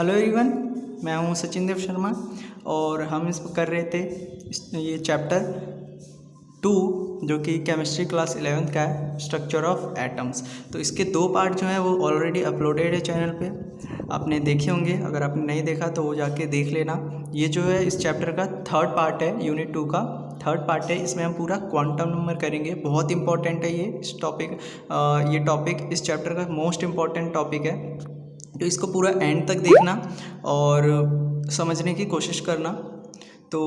Hello everyone, मैं हूं सचिन देव शर्मा और हम इस कर रहे थे ये चैप्टर 2 जो कि केमिस्ट्री क्लास 11th का है, स्ट्रक्चर ऑफ एटम्स। तो इसके 2 पार्ट जो हैं वो ऑलरेडी अपलोडेड है चैनल पे, आपने देखे होंगे। अगर आपने नहीं देखा तो वो जाके देख लेना। ये जो है इस चैप्टर का 3rd पार्ट है, यूनिट 2 का 3rd पार्ट है। इसमें हम पूरा क्वांटम नंबर करेंगे। बहुत इंपॉर्टेंट है ये ये टॉपिक इस चैप्टर का मोस्ट इम्पॉर्टेंट टॉपिक है। तो इसको पूरा एंड तक देखना और समझने की कोशिश करना। तो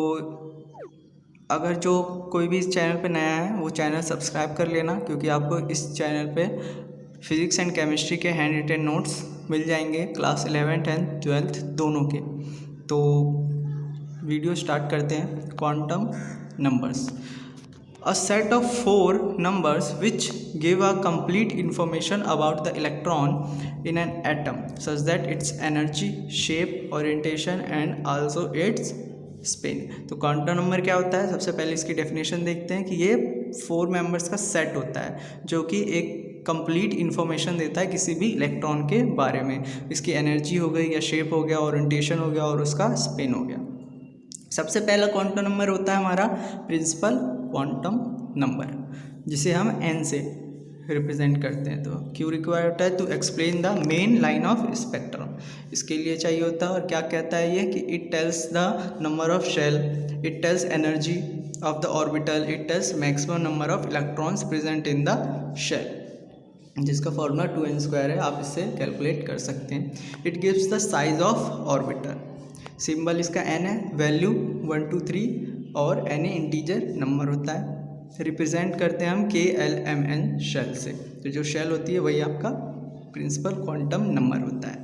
अगर जो कोई भी इस चैनल पे नया है वो चैनल सब्सक्राइब कर लेना, क्योंकि आपको इस चैनल पे फिज़िक्स एंड केमिस्ट्री के हैंड रिटन नोट्स मिल जाएंगे, क्लास 11th एंड 12th दोनों के। तो वीडियो स्टार्ट करते हैं। Quantum numbers, a set of 4 numbers which give a complete information about the electron in an atom such that its energy, shape, orientation and also its spin। तो quantum number क्या होता है? सबसे पहले इसकी definition देखते हैं कि ये 4 मेंबर्स का सेट होता है जो कि एक कंप्लीट इन्फॉर्मेशन देता है किसी भी इलेक्ट्रॉन के बारे में। इसकी एनर्जी हो गई या शेप हो गया, ओरिएंटेशन हो गया और उसका स्पिन हो गया। सबसे पहला क्वांटम नंबर होता है हमारा प्रिंसिपल क्वांटम नंबर, जिसे हम n से रिप्रेजेंट करते हैं। तो क्यों रिक्वायर होता है? To explain the main line of spectrum, इसके लिए चाहिए होता है। और क्या कहता है ये कि it tells the number of shell, it tells energy of the orbital, it tells maximum number of electrons present in the shell, जिसका फॉर्मूला 2n² है। आप इससे कैलकुलेट कर सकते हैं। It gives the size of orbital, symbol इसका n है, value 1 2 3 और n इंटीजर नंबर होता है। रिप्रेजेंट करते हैं हम KLMN शेल से। तो जो शेल होती है वही आपका प्रिंसिपल क्वांटम नंबर होता है।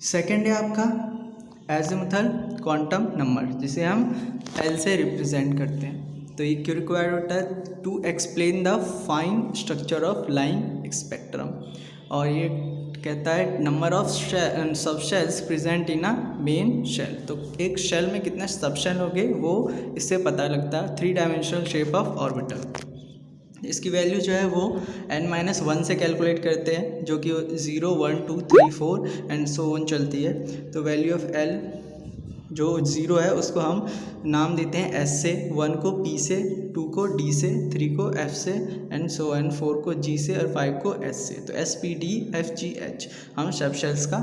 सेकेंड है आपका एजिमुथल क्वांटम नंबर, जिसे हम L से रिप्रेजेंट करते हैं। तो ये क्यों रिक्वायर्ड होता है? To explain the fine structure of line spectrum. और ये कहता है number of subshells present in a main shell. तो एक शेल में कितने सब शेल हो गए वो इससे पता लगता है। 3 डायमेंशनल शेप ऑफ ऑर्बिटल। इसकी वैल्यू जो है वो n-1 से कैलकुलेट करते हैं, जो कि 0 1 2 3 4 एंड सो ऑन चलती है। तो वैल्यू ऑफ L जो 0 है उसको हम नाम देते हैं S से, 1 को P से, 2 को D से, 3 को F से एंड सो एंड 4 को G से और 5 को S से। तो S P D F G H हम सब शेल्स का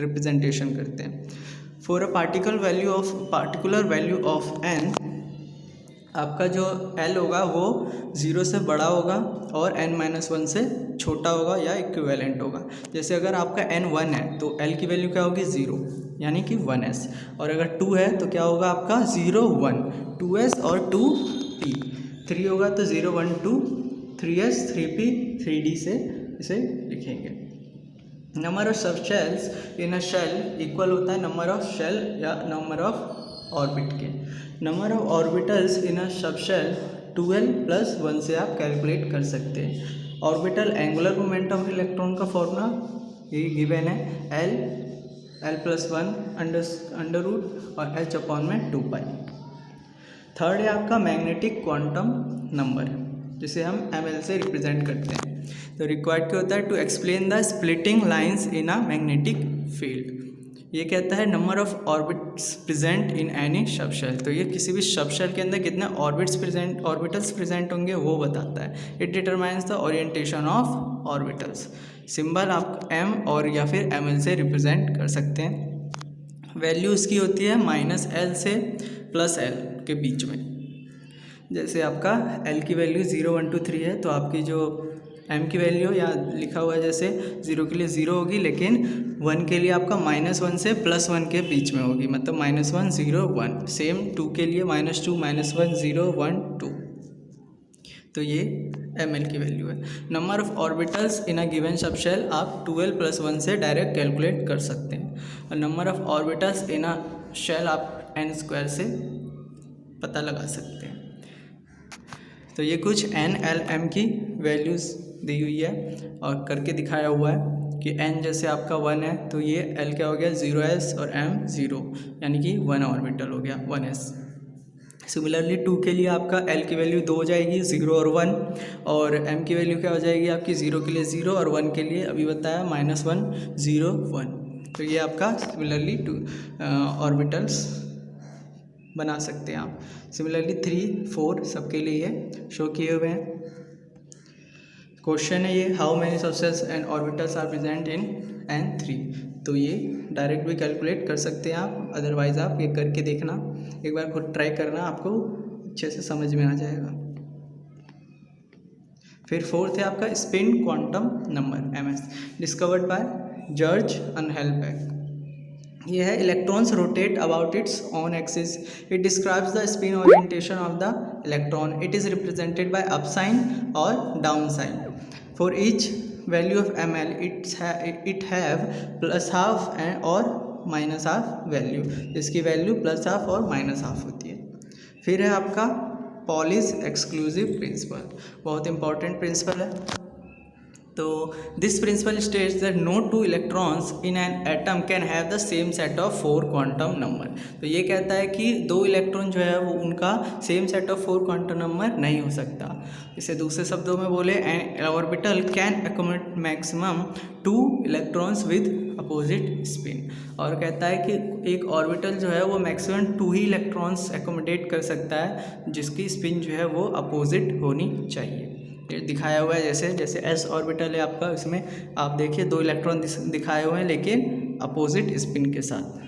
रिप्रेजेंटेशन करते हैं। For a particular value of n, आपका जो L होगा वो 0 से बड़ा होगा और n-1 से छोटा होगा या इक्विवेलेंट होगा। जैसे अगर आपका n 1 है तो L की वैल्यू क्या होगी? 0, यानी कि 1s। और अगर 2 है तो क्या होगा आपका? 0 1 2s और 2p। 3 होगा तो 0 1 2 3s 3p 3d से इसे लिखेंगे। Number of subshells in a shell equal होता है नंबर ऑफ शेल या नंबर ऑफ ऑर्बिट के। Number of orbitals in a subshell 2l + 1 से आप कैलकुलेट कर सकते हैं। Orbital angular momentum of electron का फॉर्मूला ये गिवन है, l + 1 अंडर रूट और h/2π। थर्ड है आपका मैग्नेटिक क्वांटम नंबर, जिसे हम ml से रिप्रेजेंट करते हैं। तो रिक्वायर्ड क्या होता है? To explain the splitting lines in a magnetic field. ये कहता है number of orbits present in any subshell. तो ये किसी भी सब शेल के अंदर कितने ऑर्बिटल्स प्रेजेंट होंगे वो बताता है। It determines the orientation of orbitals. Symbol आप m और या फिर ml से रिप्रेजेंट कर सकते हैं। वैल्यू इसकी होती है -L से +L के बीच में। जैसे आपका L की वैल्यू 0 1 2 3 है तो आपकी जो m की वैल्यू यहाँ लिखा हुआ है जैसे 0 के लिए 0 होगी, लेकिन 1 के लिए आपका -1 से +1 के बीच में होगी, मतलब -1 0 1। सेम 2 के लिए -2 -1 0 1 2। तो ये ml की वैल्यू है। Number of orbitals in a given subshell आप 2l + 1 से डायरेक्ट कैलकुलेट कर सकते हैं। और number of orbitals in a shell आप n² से पता लगा सकते हैं। तो ये कुछ n l m की वैल्यूज़ दी हुई है और करके दिखाया हुआ है कि n जैसे आपका 1 है तो ये l क्या हो गया? 0s और m 0, यानी कि 1 ऑर्बिटल हो गया 1s। सिमिलरली 2 के लिए आपका L की वैल्यू 2 हो जाएगी, 0 और 1, और M की वैल्यू क्या हो जाएगी आपकी 0 के लिए 0 और 1 के लिए अभी बताया -1 0 1। तो ये आपका सिमिलरली 2 ऑर्बिटल्स बना सकते हैं आप। सिमिलरली 3 4 सबके लिए ये शो किए हुए हैं। क्वेश्चन है ये, how many subshells and orbitals are present in N3। तो ये डायरेक्ट भी कैलकुलेट कर सकते हैं आप, अदरवाइज आप ये करके देखना, एक बार खुद ट्राई करना, आपको अच्छे से समझ में आ जाएगा। फिर फोर्थ है आपका spin quantum number MS, discovered by George Uhlenbeck. ये है, electrons rotate about its own axis, it describes the spin orientation of the electron, it is represented by up sign और down sign. For each value of ml it have +½ और -½ value, इसकी value +½ और -½ होती है। फिर है आपका Pauli's exclusive principle, बहुत इंपॉर्टेंट प्रिंसिपल है। तो this principle states that no 2 electrons in an atom can have the same set of 4 quantum number. तो ये कहता है कि 2 इलेक्ट्रॉन जो है वो उनका same set of 4 quantum number नहीं हो सकता। इसे दूसरे शब्दों में बोले, N orbital can accommodate maximum 2 electrons with opposite spin. और कहता है कि एक ऑर्बिटल जो है वो मैक्सिमम 2 ही इलेक्ट्रॉन्स अकोमोडेट कर सकता है जिसकी स्पिन जो है वो अपोजिट होनी चाहिए। ये दिखाया हुआ है, जैसे S ऑर्बिटल है आपका, इसमें आप देखिए 2 इलेक्ट्रॉन दिखाए हुए हैं लेकिन अपोजिट स्पिन के साथ।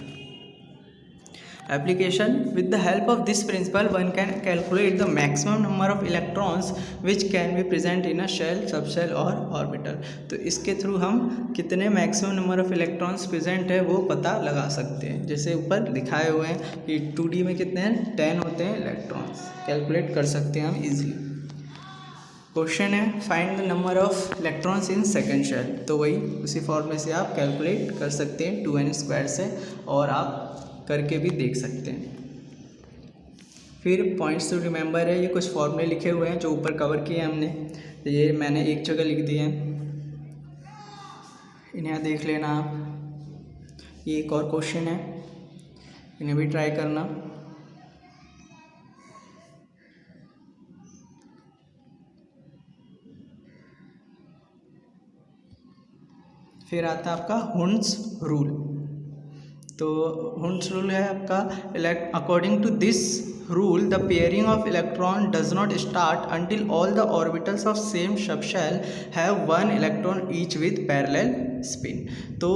Application, with the help of this principle one can calculate the maximum number of electrons which can be present in a shell, subshell और ऑर्बिटल। तो इसके थ्रू हम कितने maximum number of electrons present है वो पता लगा सकते हैं। जैसे ऊपर दिखाए हुए हैं कि 2D में कितने हैं, 10 होते हैं इलेक्ट्रॉन्स, कैलकुलेट कर सकते हैं हम इजीली। क्वेश्चन है, find the number of electrons in second shell. तो वही उसी फॉर्मूले से आप कैलकुलेट कर सकते हैं 2n² से, और आप करके भी देख सकते हैं। फिर पॉइंट्स टू रिमेंबर है, ये कुछ फॉर्मूले लिखे हुए हैं जो ऊपर कवर किए हैं हमने, ये मैंने एक जगह लिख दिए हैं, इन्हें देख लेना आप। ये एक और क्वेश्चन है, इन्हें भी ट्राई करना। फिर आता है आपका हुन्स रूल। तो हुन्स रूल है आपका, according to this rule the pairing of electron does not start until all the orbitals of same subshell have 1 electron each with parallel spin. तो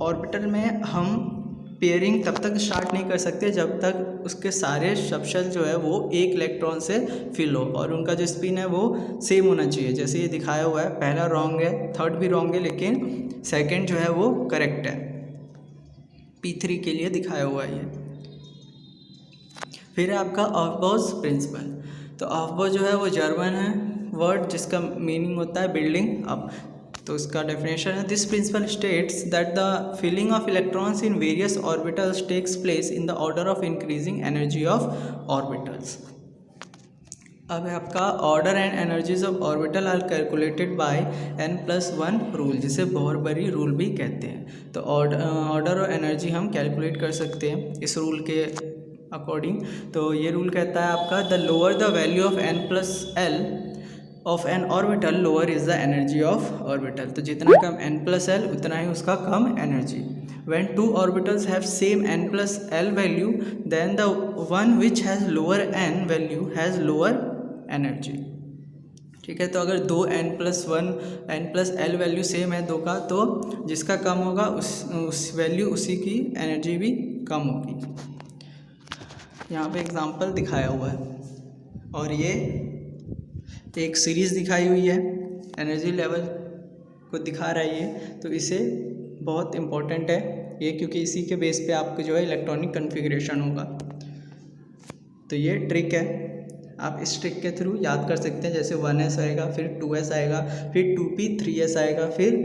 ऑर्बिटल में हम पेयरिंग तब तक स्टार्ट नहीं कर सकते जब तक उसके सारे सबशेल जो है वो 1 इलेक्ट्रॉन से फिल हो और उनका जो स्पिन है वो सेम होना चाहिए। जैसे ये दिखाया हुआ है, पहला रॉन्ग है, थर्ड भी रॉन्ग है, लेकिन सेकंड जो है वो करेक्ट है, P3 के लिए दिखाया हुआ है ये। फिर है आपका ऑफबॉज प्रिंसिपल। तो ऑफबॉज जो है वो जर्मन है वर्ड जिसका मीनिंग होता है बिल्डिंग अप। तो इसका डेफिनेशन है, this principle states that the filling of electrons in various orbitals takes place in the order of increasing energy of orbitals. अब है आपका order and energies of orbital are calculated by n+1 rule, जिसे Bohr Bury rule भी कहते हैं। तो order और energy हम कैलकुलेट कर सकते हैं इस रूल के अकॉर्डिंग। तो ये रूल कहता है आपका, the lower the value of n+l of N orbital lower is the energy of orbital. तो जितना कम n+l उतना ही उसका कम energy. When 2 orbitals have same n+l value, then the one which has lower n value has lower energy। ठीक है, तो अगर 2 n+1 n+l value same है 2 का, तो जिसका कम होगा उस वैल्यू उसी की एनर्जी भी कम होगी। यहाँ पे एग्जांपल दिखाया हुआ है और ये एक सीरीज़ दिखाई हुई है, एनर्जी लेवल को दिखा रहा है ये। तो इसे बहुत इम्पोर्टेंट है ये, क्योंकि इसी के बेस पे आपको जो है इलेक्ट्रॉनिक कन्फिग्रेशन होगा। तो ये ट्रिक है, आप इस ट्रिक के थ्रू याद कर सकते हैं। जैसे 1s आएगा, फिर 2s आएगा, फिर 2p 3s आएगा, फिर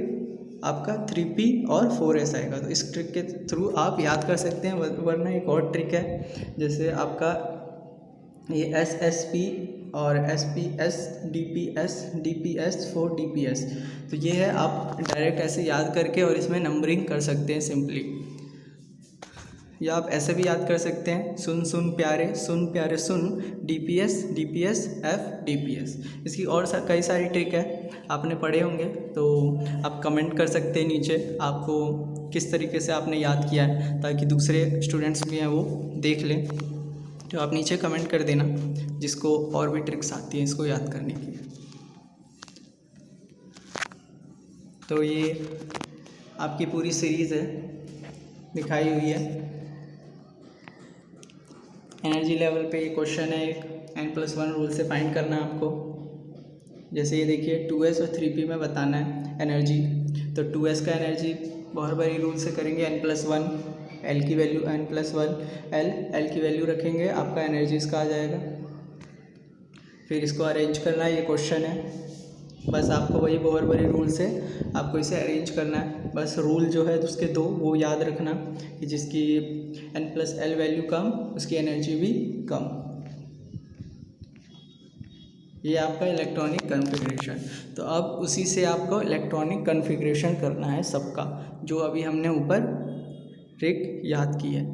आपका 3p और 4s आएगा। तो इस ट्रिक के थ्रू आप याद कर सकते हैं। वरना एक और ट्रिक है, जैसे आपका ये SSP और SPS DPS DPS 4 DPS। तो ये है, आप डायरेक्ट ऐसे याद करके और इसमें नंबरिंग कर सकते हैं सिंपली। या आप ऐसे भी याद कर सकते हैं, सुन सुन प्यारे सुन DPS DPS F DPS। इसकी और कई सारी ट्रिक है, आपने पढ़े होंगे, तो आप कमेंट कर सकते हैं नीचे आपको किस तरीके से आपने याद किया है, ताकि दूसरे स्टूडेंट्स भी हैं वो देख लें। तो आप नीचे कमेंट कर देना जिसको और भी ट्रिक्स आती हैं इसको याद करने की। तो ये आपकी पूरी सीरीज़ है, दिखाई हुई है। एनर्जी लेवल पे ये क्वेश्चन है एक, n+1 रूल से फाइंड करना है आपको। जैसे ये देखिए 2s और 3p में बताना है एनर्जी, तो 2s का एनर्जी बहुत बड़ी रूल से करेंगे, n+1, l की वैल्यू n+1 l की वैल्यू रखेंगे, आपका एनर्जी इसका आ जाएगा। फिर इसको अरेंज करना है, ये क्वेश्चन है, बस आपको वही बहुत बड़ी रूल से आपको इसे अरेंज करना है। बस रूल जो है उसके दो वो याद रखना कि जिसकी n+l वैल्यू कम उसकी एनर्जी भी कम। ये आपका इलेक्ट्रॉनिक कन्फिग्रेशन। तो अब उसी से आपको इलेक्ट्रॉनिक कन्फिग्रेशन करना है सबका, जो अभी हमने ऊपर ट्रिक याद की है।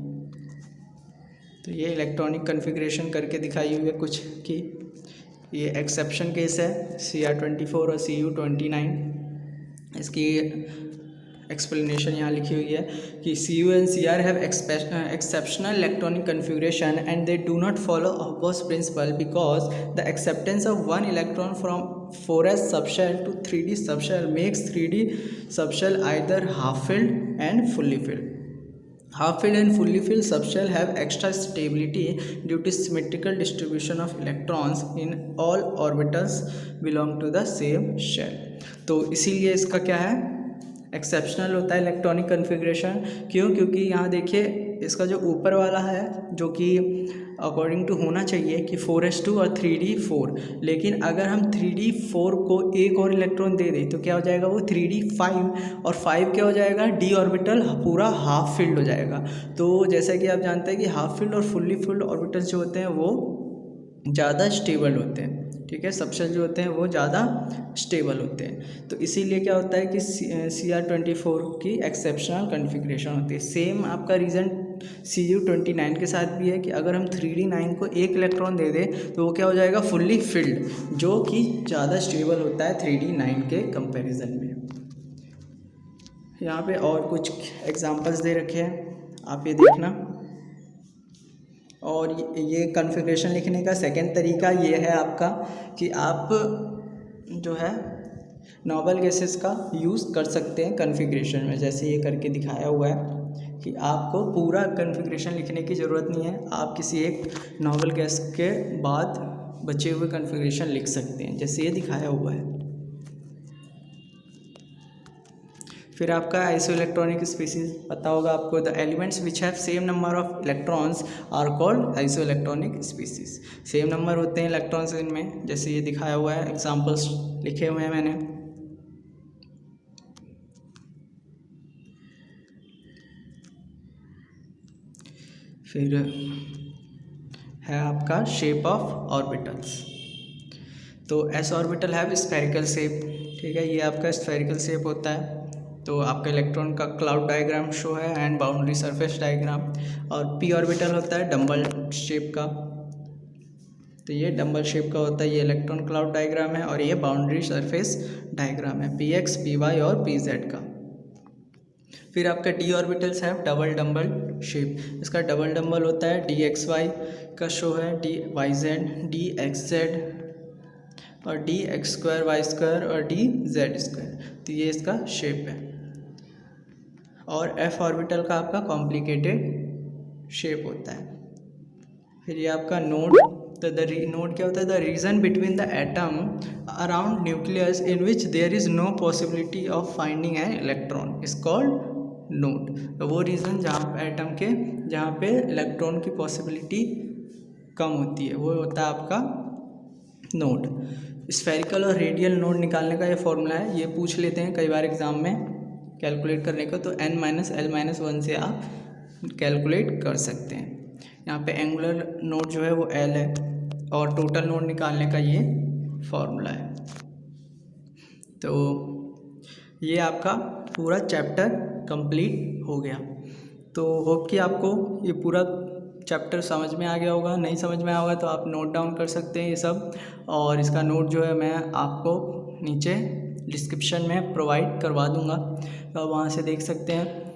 तो ये इलेक्ट्रॉनिक कन्फिग्रेशन करके दिखाई हुई है कुछ की। ये एक्सेप्शन केस है Cr24 और Cu29। इसकी एक्सप्लेनेशन यहाँ लिखी हुई है कि Cu and Cr have exceptional electronic configuration and they do not follow Hobsbawm principle because the acceptance of one electron from 4s subshell to 3d subshell makes 3d subshell either half filled and fully filled. Half filled and fully filled subshell have extra stability due to symmetrical distribution of electrons in all orbitals belong to the same shell. तो इसीलिए इसका क्या है, exceptional होता है electronic configuration. क्यों? क्योंकि यहाँ देखिए इसका जो ऊपर वाला है जो कि अकॉर्डिंग टू होना चाहिए कि 4s2 और 3d4, लेकिन अगर हम 3d4 को एक और इलेक्ट्रॉन दे दें तो क्या हो जाएगा, वो 3d5 और 5 क्या हो जाएगा, d ऑर्बिटल पूरा हाफ फिल्ड हो जाएगा। तो जैसा कि आप जानते हैं कि हाफ फिल्ड और फुल्ली फिल्ड ऑर्बिटल्स जो होते हैं वो ज़्यादा स्टेबल होते हैं, ठीक है, सबशेल जो होते हैं वो ज़्यादा स्टेबल होते हैं। तो इसीलिए क्या होता है कि Cr24 की एक्सेप्शनल कन्फिग्रेशन होती है। सेम आपका रीज़न Cu29 के साथ भी है कि अगर हम 3d9 को एक इलेक्ट्रॉन दे दें तो वो क्या हो जाएगा, फुल्ली फिल्ड, जो कि ज़्यादा स्टेबल होता है 3d9 के कंपैरिजन में। यहाँ पे और कुछ एग्जांपल्स दे रखे हैं, आप ये देखना। और ये कॉन्फ़िगरेशन लिखने का सेकंड तरीका ये है आपका कि आप जो है नोबल गैसेस का यूज़ कर सकते हैं कॉन्फ़िगरेशन में, जैसे ये करके दिखाया हुआ है कि आपको पूरा कॉन्फ़िगरेशन लिखने की ज़रूरत नहीं है, आप किसी एक नोबल गैस के बाद बचे हुए कॉन्फ़िगरेशन लिख सकते हैं, जैसे ये दिखाया हुआ है। फिर आपका आइसोइलेक्ट्रॉनिक स्पीसीज पता होगा आपको, the elements which have same number of electrons are called isoelectronic species. Same number होते हैं इलेक्ट्रॉन्स इनमें, जैसे ये दिखाया हुआ है, एग्जांपल्स लिखे हुए हैं मैंने। फिर है आपका शेप ऑफ ऑर्बिटल्स। तो S orbital have spherical shape, ठीक है, ये आपका स्फेरिकल शेप होता है। तो आपका इलेक्ट्रॉन का क्लाउड डायग्राम शो है एंड बाउंड्री सरफेस डायग्राम। और पी ऑर्बिटल होता है डम्बल शेप का, तो ये डम्बल शेप का होता है, ये इलेक्ट्रॉन क्लाउड डायग्राम है और ये बाउंड्री सरफेस डायग्राम है px py और pz का। फिर आपका डी ऑर्बिटल्स है डबल डम्बल शेप, इसका डबल डम्बल होता है, dxy का शो है, dyz, dxz और dx2 y2 और dz2, तो ये इसका शेप है। और एफ ऑर्बिटल का आपका कॉम्प्लिकेटेड शेप होता है। फिर ये आपका नोड, तो नोड क्या होता है, the region between the atom around nucleus in which there is no possibility of finding an electron is called node. तो वो रीजन जहाँ एटम के जहाँ पे इलेक्ट्रॉन की पॉसिबिलिटी कम होती है वो होता है आपका नोड। स्फेरिकल और रेडियल नोड निकालने का ये फॉर्मूला है, ये पूछ लेते हैं कई बार एग्जाम में कैलकुलेट करने को, तो n-l-1 से आप कैलकुलेट कर सकते हैं। यहाँ पे एंगुलर नोड जो है वो l है और टोटल नोड निकालने का ये फॉर्मूला है। तो ये आपका पूरा चैप्टर कंप्लीट हो गया। तो होप कि आपको ये पूरा चैप्टर समझ में आ गया होगा। नहीं समझ में आया होगा तो आप नोट डाउन कर सकते हैं ये सब, और इसका नोट जो है मैं आपको नीचे डिस्क्रिप्शन में प्रोवाइड करवा दूंगा, तो आप वहाँ से देख सकते हैं,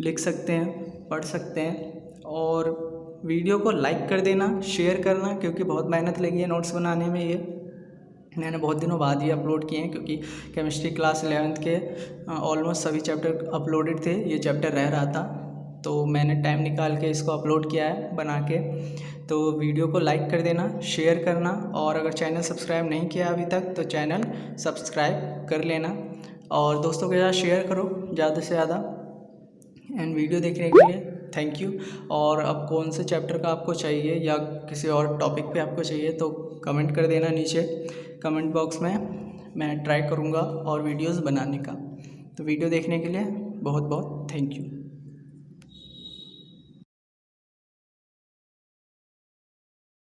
लिख सकते हैं, पढ़ सकते हैं। और वीडियो को लाइक कर देना, शेयर करना, क्योंकि बहुत मेहनत लगी है नोट्स बनाने में। ये मैंने बहुत दिनों बाद ये अपलोड किए हैं, क्योंकि केमिस्ट्री क्लास 11th के ऑलमोस्ट सभी चैप्टर अपलोडेड थे, ये चैप्टर रह रहा था, तो मैंने टाइम निकाल के इसको अपलोड किया है बना के। तो वीडियो को लाइक कर देना, शेयर करना, और अगर चैनल सब्सक्राइब नहीं किया अभी तक तो चैनल सब्सक्राइब कर लेना, और दोस्तों के साथ शेयर करो ज़्यादा से ज़्यादा। एंड वीडियो देखने के लिए थैंक यू। और अब कौन से चैप्टर का आपको चाहिए या किसी और टॉपिक पे आपको चाहिए तो कमेंट कर देना नीचे कमेंट बॉक्स में, मैं ट्राई करूँगा और वीडियोस बनाने का। तो वीडियो देखने के लिए बहुत बहुत थैंक यू।